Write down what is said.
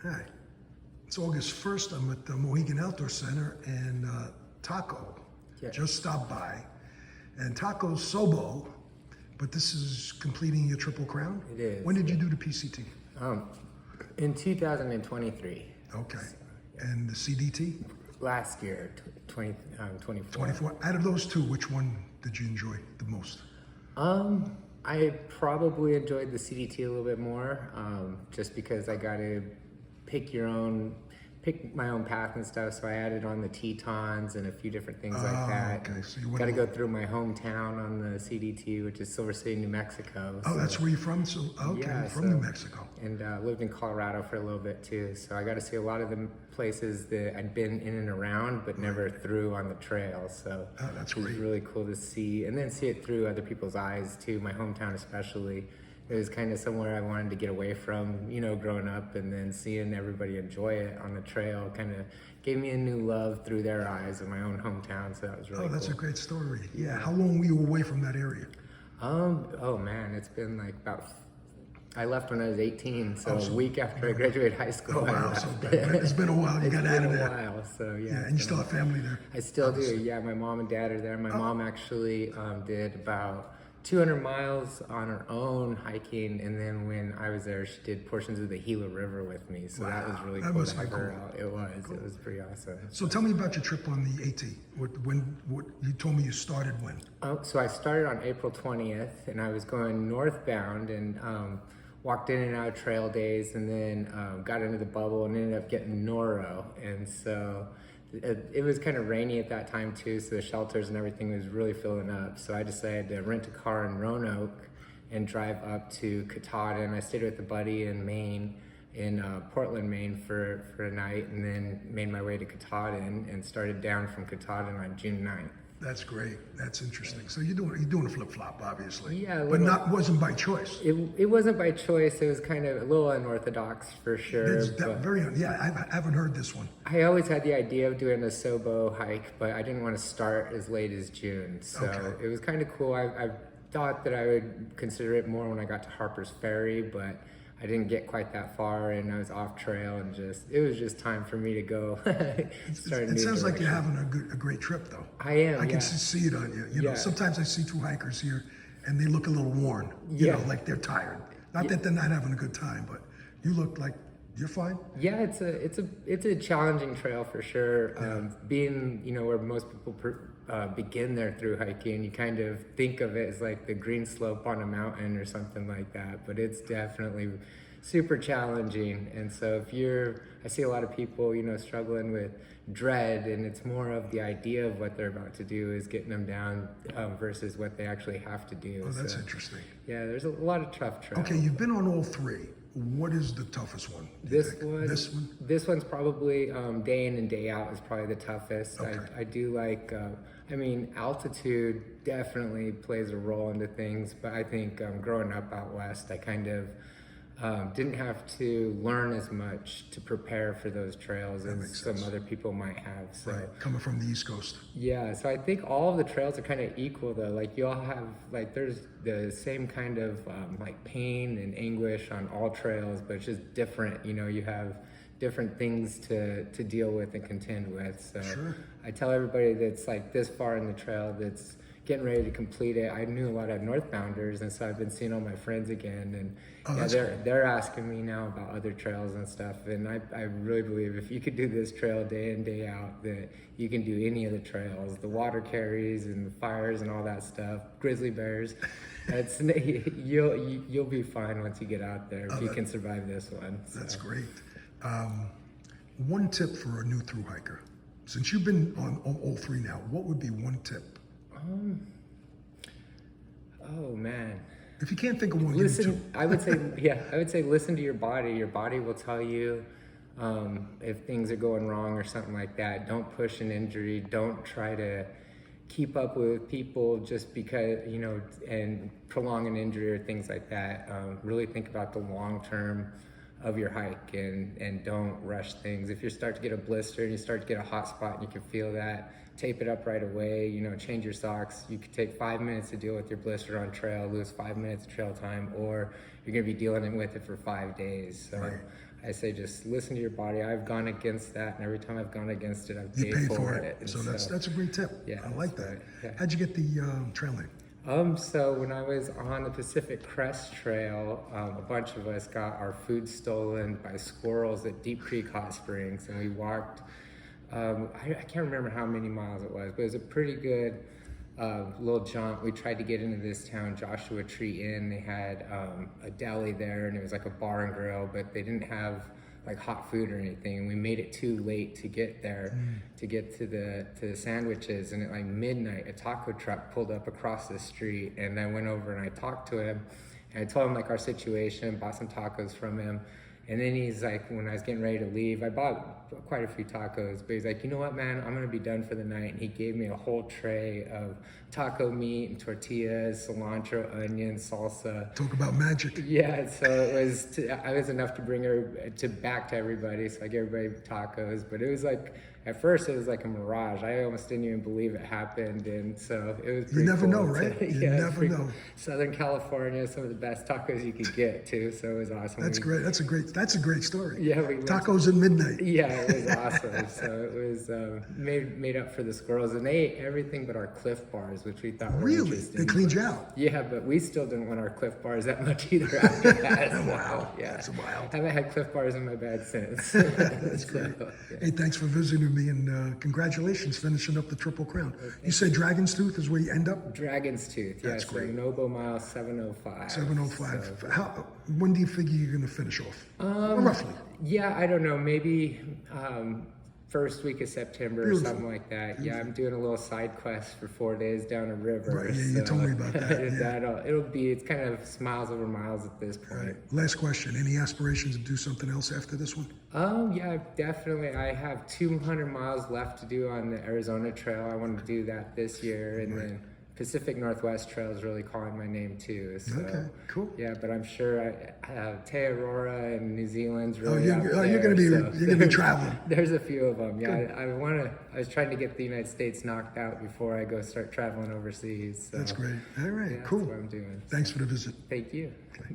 Hi. It's August 1st. I'm at the Mohegan Outdoor Center, and Taco just stopped by. And Taco's SObO, but this is completing your Triple Crown? It is. When did you do the PCT? In 2023. Okay. And the CDT? Last year, 2024. 24. Out of those two, which one did you enjoy the most? I probably enjoyed the CDT a little bit more, just because I got to pick my own path and stuff. So I added on the Tetons and a few different things like that. Okay. So you got to go through my hometown on the CDT, which is Silver City, New Mexico. Oh, that's where you're from? So okay, yeah, from New Mexico. And lived in Colorado for a little bit too. So I got to see a lot of the places that I'd been in and around, but never through on the trail. So that's it was great. really cool to see, and then see it through other people's eyes too. My hometown especially. It was kind of somewhere I wanted to get away from, growing up, and then seeing everybody enjoy it on the trail kind of gave me a new love through their eyes of my own hometown. So that was really cool. Oh, that's a great story. Yeah. How long were you away from that area? Oh man, it's been like I left when I was 18, so a week after I graduated high school. Oh, wow. So it's been a while. You got out of there. It's been a while, so yeah. Yeah, and you still have family there? I still do, yeah. My mom and dad are there. My mom actually did about 200 miles on her own hiking, and then when I was there, she did portions of the Gila River with me, so that was really cool to have her out. It was pretty awesome. So tell me about your trip on the AT. What you told me you started when? So I started on April 20th, and I was going northbound, and walked in and out of trail days, and then got into the bubble and ended up getting noro, and so it was kind of rainy at that time too, so the shelters and everything was really filling up. So I decided to rent a car in Roanoke and drive up to Katahdin. I stayed with a buddy in Maine, in Portland, Maine for a night, and then made my way to Katahdin and started down from Katahdin on June 9th. That's great. That's interesting. So you're doing a flip flop, obviously. Yeah, but wasn't by choice. It wasn't by choice. It was kind of a little unorthodox for sure. I haven't heard this one. I always had the idea of doing a SObO hike, but I didn't want to start as late as June. So it was kind of cool. I thought that I would consider it more when I got to Harper's Ferry, but I didn't get quite that far, and I was off trail, and it was just time for me to go. It sounds like you're having a great trip, though. I am. I can see it on you. You know, sometimes I see two hikers here, and they look a little worn. You know, like they're tired. Not that they're not having a good time, but you look like you're fine. Yeah, it's a challenging trail for sure. Being where most people begin their through hiking, you kind of think of it as like the green slope on a mountain or something like that, but it's definitely super challenging. And so I see a lot of people struggling with dread, and it's more of the idea of what they're about to do is getting them down versus what they actually have to do. Oh, that's interesting. Yeah, there's a lot of tough trails. Okay, you've been on all three. What is the toughest one? This one's probably day in and day out is probably the toughest. Okay. I do like, altitude definitely plays a role into things, but I think growing up out west, I kind of didn't have to learn as much to prepare for those trails as some other people might have. So coming from the East Coast. Yeah, so I think all of the trails are kind of equal though. Like you all have there's the same kind of pain and anguish on all trails, but it's just different. You have different things to deal with and contend with. So I tell everybody that's this far in the trail that's getting ready to complete it. I knew a lot of northbounders, and so I've been seeing all my friends again, and they're asking me now about other trails and stuff. And I really believe if you could do this trail day in, day out, that you can do any of the trails, the water carries and the fires and all that stuff, grizzly bears. You'll be fine once you get out there if you can survive this one. So. That's great. One tip for a new thru hiker, since you've been on all three now, what would be one tip? Oh man. If you can't think of one, listen. I would say listen to your body. Your body will tell you if things are going wrong or something like that. Don't push an injury. Don't try to keep up with people just because and prolong an injury or things like that. Really think about the long term of your hike and don't rush things. If you start to get a blister and you start to get a hot spot and you can feel that, tape it up right away, change your socks. You could take 5 minutes to deal with your blister on trail, lose 5 minutes of trail time, or you're gonna be dealing with it for 5 days. So I say just listen to your body. I've gone against that, and every time I've gone against it, I've You paid paid for it. it. So that's a great tip. Yeah, I like so, that. yeah. How'd you get the trail name? So when I was on the Pacific Crest Trail, a bunch of us got our food stolen by squirrels at Deep Creek Hot Springs, and we walked, I can't remember how many miles it was, but it was a pretty good little jaunt. We tried to get into this town, Joshua Tree Inn. They had a deli there, and it was like a bar and grill, but they didn't have like hot food or anything. We made it too late to get there, to get to the sandwiches, and at like midnight, a taco truck pulled up across the street, and I went over and I talked to him, and I told him like our situation, bought some tacos from him, and then he's like, when I was getting ready to leave, I bought quite a few tacos, but he's like, you know what, man, I'm gonna be done for the night, and he gave me a whole tray of taco meat and tortillas, cilantro, onions, salsa. Talk about magic. Yeah, so I was enough to bring her back to everybody, so I gave everybody tacos, but it was like, at first it was like a mirage. I almost didn't even believe it happened, and so it was pretty You never cool know, right? You never know. Cool. Southern California, some of the best tacos you could get too, so it was awesome. That's great. That's a great story. Yeah, we went Tacos at midnight. Yeah, it was awesome. So it was made up for the squirrels, and they ate everything but our Cliff Bars, which we thought were Really? interesting. They cleaned you out? Yeah, but we still didn't want our Cliff Bars that much either after that. So, Wow, yeah. that's wild. Haven't had Cliff Bars in my bag since. That's great. Hey, thanks for visiting me, and congratulations finishing up the Triple Crown. You say Dragon's Tooth is where you end up? Dragon's Tooth, yes. That's great. SObO mile 705. 705. So, When do you figure you're going to finish off? Roughly. yeah, I don't know. Maybe first week of September Beautiful. or something like that. Yeah, I'm doing a little side quest for 4 days down a river. Right, yeah, you told me about that. Yeah. It's kind of miles over miles at this point. All right. Last question. Any aspirations to do something else after this one? Yeah, definitely. I have 200 miles left to do on the Arizona Trail. I want to do that this year, and then Pacific Northwest Trail is really calling my name too. So, Okay, cool. Yeah, but I'm sure Te Aurora and New Zealand's really you're going to be traveling. There's a few of them. Yeah, I was trying to get the United States knocked out before I go start traveling overseas. So, That's great. All right, yeah, cool. That's what I'm doing. Thanks for the visit. Thank you. Okay.